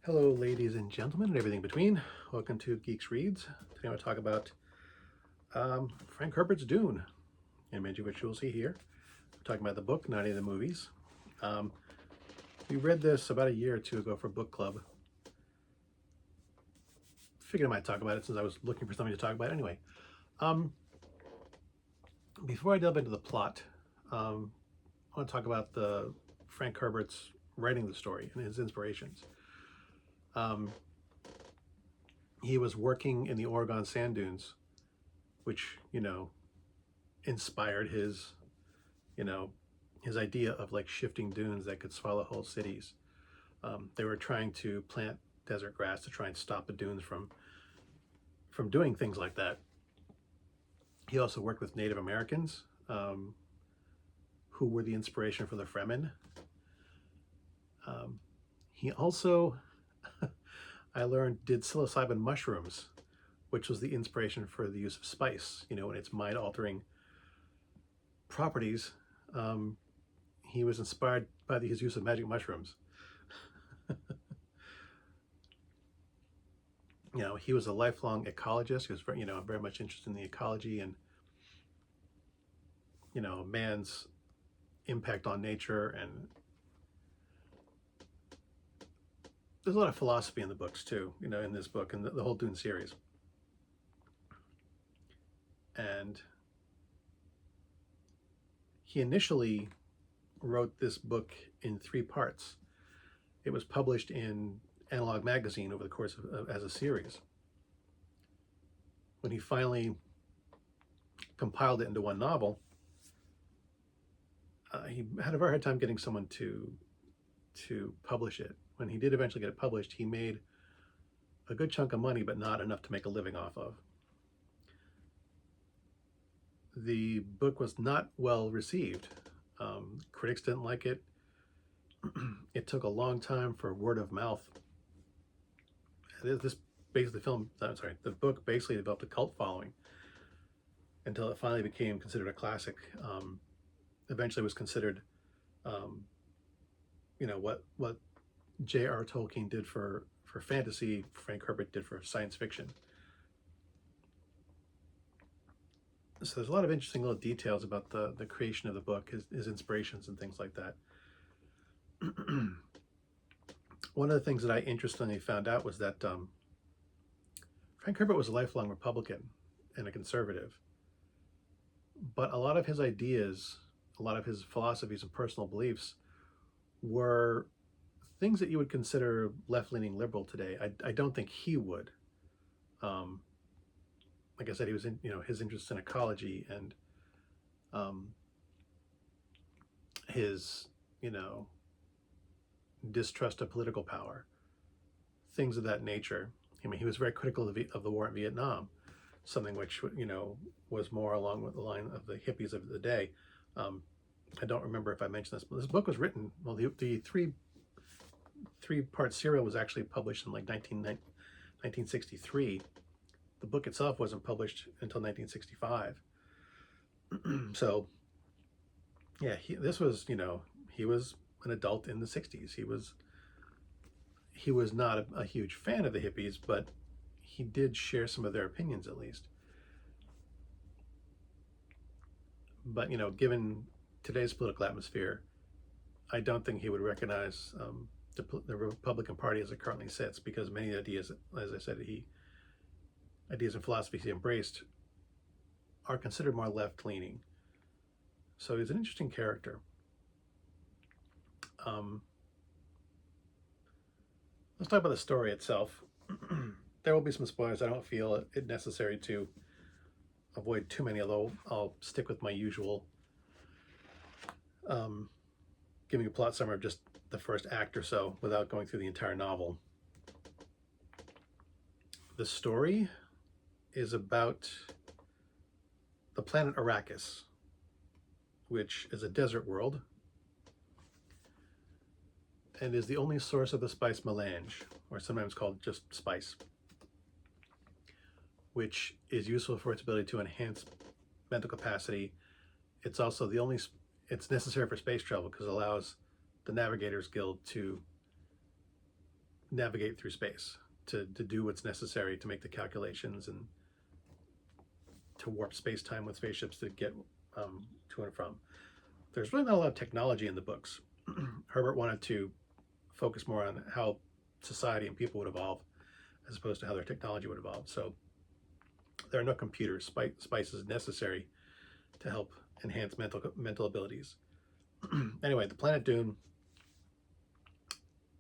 Hello, ladies and gentlemen, and everything between. Welcome to GEEXX Reads. Today I want to talk about Frank Herbert's Dune, image of which you'll see here. We're talking about the book, not any of the movies. We read this about a year or two ago for book club. Figured I might talk about it since I was looking for something to talk about anyway. Before I delve into the plot, I want to talk about the Frank Herbert's writing the story and his inspirations. He was working in the Oregon sand dunes, which, inspired his, his idea of like shifting dunes that could swallow whole cities. They were trying to plant desert grass to try and stop the dunes from doing things like that. He also worked with Native Americans, who were the inspiration for the Fremen. He also, I learned, did psilocybin mushrooms, which was the inspiration for the use of spice, and its mind-altering properties. He was inspired by his use of magic mushrooms. He was a lifelong ecologist. He was very much interested in the ecology and, man's impact on nature. And there's a lot of philosophy in the books too, in this book and the whole Dune series. And he initially wrote this book in 3 parts. It was published in Analog Magazine over the course of as a series. When he finally compiled it into one novel, he had a very hard time getting someone to publish it. When he did eventually get it published, he made a good chunk of money, but not enough to make a living off of. The book was not well received. Critics didn't like it. It took a long time for word of mouth. The book basically developed a cult following until it finally became considered a classic. Eventually was considered, what J.R. Tolkien did for fantasy, Frank Herbert did for science fiction. So there's a lot of interesting little details about the creation of the book, his inspirations and things like that. One of the things that I interestingly found out was that Frank Herbert was a lifelong Republican and a conservative, but a lot of his ideas, a lot of his philosophies and personal beliefs were things that you would consider left-leaning liberal today. I don't think he would. Like I said, he was in, his interest in ecology and his, distrust of political power, things of that nature. I mean, he was very critical of the war in Vietnam, something which, was more along with the line of the hippies of the day. I don't remember if I mentioned this, but this book was written, well, the three-part serial was actually published in like 1963. The book itself wasn't published until 1965. So, yeah, he was an adult in the 60s. He was not a huge fan of the hippies, but he did share some of their opinions at least. But, given today's political atmosphere, I don't think he would recognize the Republican Party as it currently sits, because many of the ideas, as I said, ideas and philosophies he embraced are considered more left-leaning. So he's an interesting character. Let's talk about the story itself. There will be some spoilers. I don't feel it necessary to avoid too many, although I'll stick with my usual giving a plot summary of just the first act or so without going through the entire novel. The story is about the planet Arrakis, which is a desert world and is the only source of the spice melange, or sometimes called just spice, which is useful for its ability to enhance mental capacity. It's also it's necessary for space travel because it allows the Navigators Guild to navigate through space, to do what's necessary to make the calculations and to warp space-time with spaceships to get to and from. There's really not a lot of technology in the books. Herbert wanted to focus more on how society and people would evolve as opposed to how their technology would evolve. So there are no computers, spices necessary to help enhance mental abilities. Anyway, the planet Dune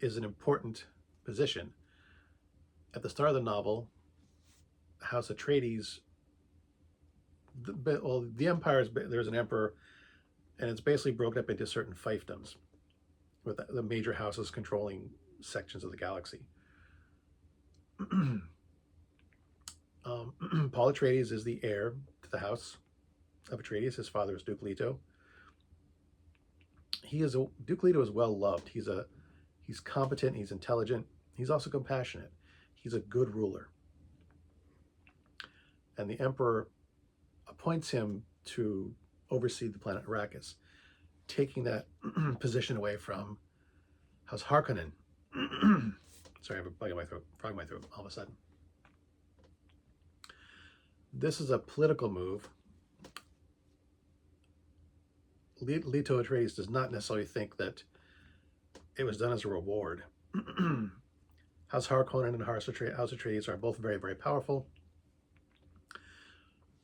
is an important position. At the start of the novel, House Atreides, the empire is, there's an emperor, and it's basically broken up into certain fiefdoms, with the major houses controlling sections of the galaxy. Paul Atreides is the heir to the house of Atreides. His father is Duke Leto. Duke Leto is well loved. He's competent. He's intelligent. He's also compassionate. He's a good ruler. And the Emperor appoints him to oversee the planet Arrakis, taking that position away from House Harkonnen. Sorry, I have a bug in my throat, frog in my throat all of a sudden. This is a political move. Leto Atreides does not necessarily think that it was done as a reward. House Harkonnen and House Atreides are both very, very powerful.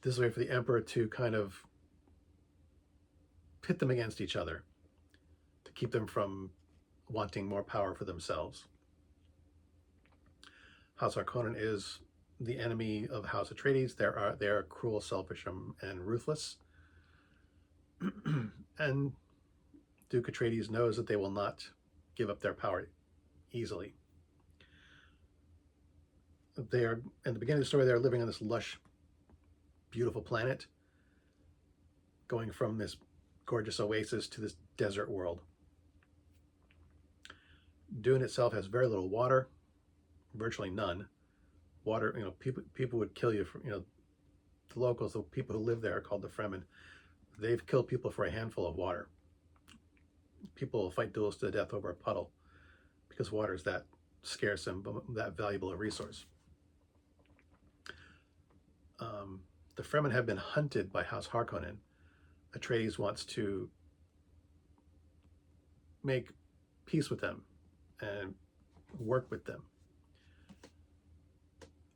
This is a way for the Emperor to kind of pit them against each other, to keep them from wanting more power for themselves. House Harkonnen is the enemy of House Atreides. They are cruel, selfish, and ruthless. And Duke Atreides knows that they will not give up their power easily. They are, in the beginning of the story, they're living on this lush, beautiful planet, going from this gorgeous oasis to this desert world. Dune itself has very little water, virtually none. Water, people would kill you for, the locals, the people who live there are called the Fremen. They've killed people for a handful of water. People will fight duels to the death over a puddle because water is that scarce and that valuable a resource. The Fremen have been hunted by House Harkonnen. Atreides wants to make peace with them and work with them.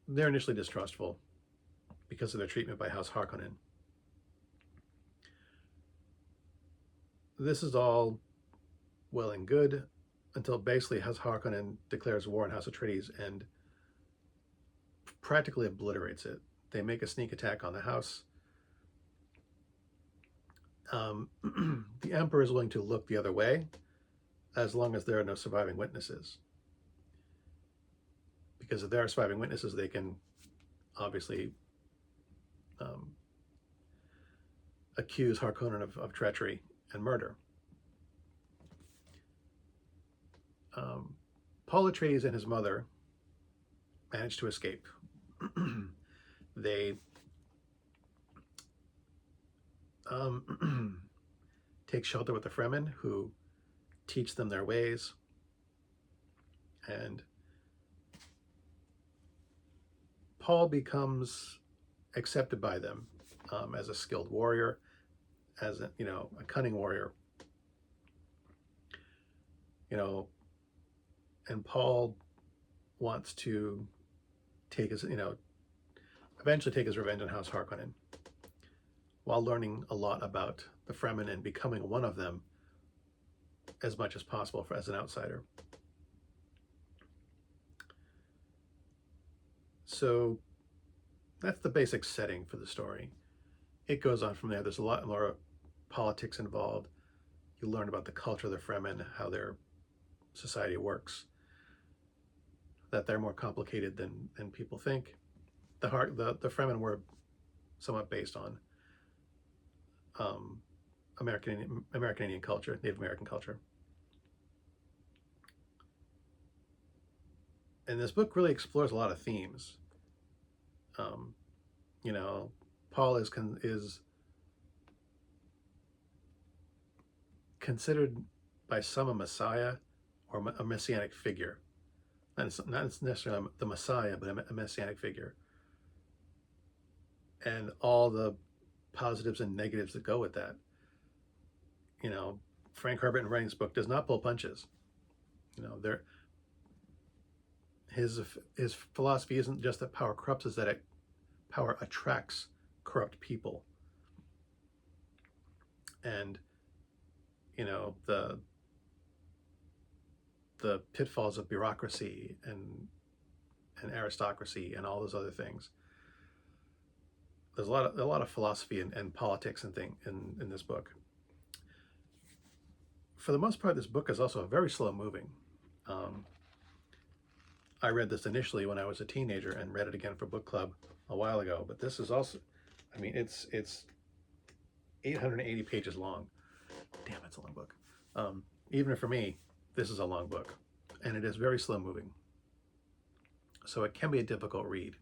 They're initially distrustful because of their treatment by House Harkonnen. This is all well and good until basically House Harkonnen declares war on House Atreides and practically obliterates it. They make a sneak attack on the house. The Emperor is willing to look the other way as long as there are no surviving witnesses. Because if there are surviving witnesses, they can obviously accuse Harkonnen of treachery and murder. Paul Atreides and his mother managed to escape. They take shelter with the Fremen, who teach them their ways, and Paul becomes accepted by them as a skilled warrior, as a cunning warrior. And Paul wants to take his, eventually take his revenge on House Harkonnen, while learning a lot about the Fremen and becoming one of them as much as possible as an outsider. So that's the basic setting for the story. It goes on from there. There's a lot more politics involved. You learn about the culture of the Fremen, how their society works, that they're more complicated than people think. The Fremen were somewhat based on American Indian culture, Native American culture. And this book really explores a lot of themes. Paul is considered by some a messiah or a messianic figure. not necessarily the Messiah, but a messianic figure, and all the positives and negatives that go with that. You know, Frank Herbert in writing this book does not pull punches. You know, his philosophy isn't just that power corrupts, is that power attracts corrupt people. And you know, the pitfalls of bureaucracy and aristocracy and all those other things. There's a lot of philosophy and politics and thing in this book. For the most part, this book is also very slow moving. I read this initially when I was a teenager and read it again for book club a while ago, but this is also, I mean, it's 880 pages long. Damn, it's a long book. Even for me, this is a long book, and it is very slow moving. So it can be a difficult read.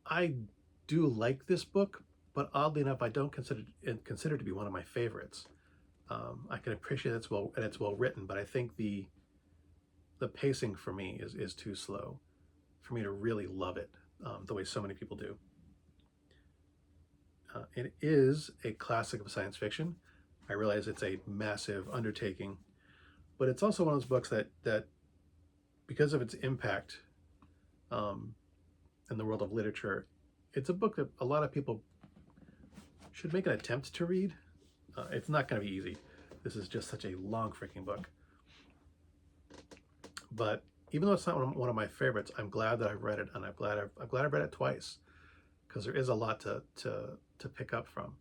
I do like this book, but oddly enough, I don't consider it to be one of my favorites. I can appreciate it's well written, but I think the pacing for me is too slow for me to really love it the way so many people do. It is a classic of science fiction. I realize it's a massive undertaking, but it's also one of those books that because of its impact in the world of literature, it's a book that a lot of people should make an attempt to read. It's not going to be easy. This is just such a long freaking book. But even though it's not one of my favorites, I'm glad that I've read it, and I'm glad I've read it twice, because there is a lot to pick up from.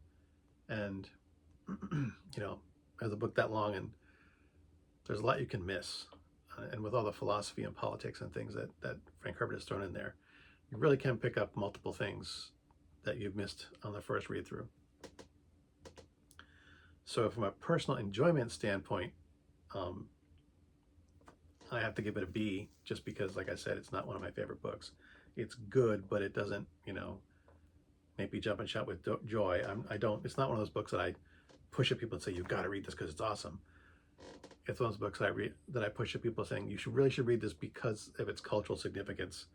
And you know, as a book that long, and there's a lot you can miss. And with all the philosophy and politics and things that Frank Herbert has thrown in there, you really can pick up multiple things that you've missed on the first read through. So from a personal enjoyment standpoint, I have to give it a B, just because, like I said, it's not one of my favorite books. It's good, but it doesn't, you know, make me jump and shout with joy. It's not one of those books that I push at people and say, you've got to read this because it's awesome. It's one of those books that I push at people saying, you really should read this because of its cultural significance,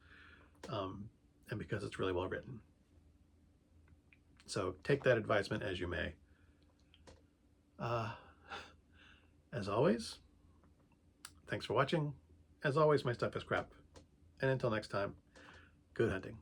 and because it's really well written. So take that advisement as you may. As always, thanks for watching. As always, my stuff is crap. And until next time, good hunting.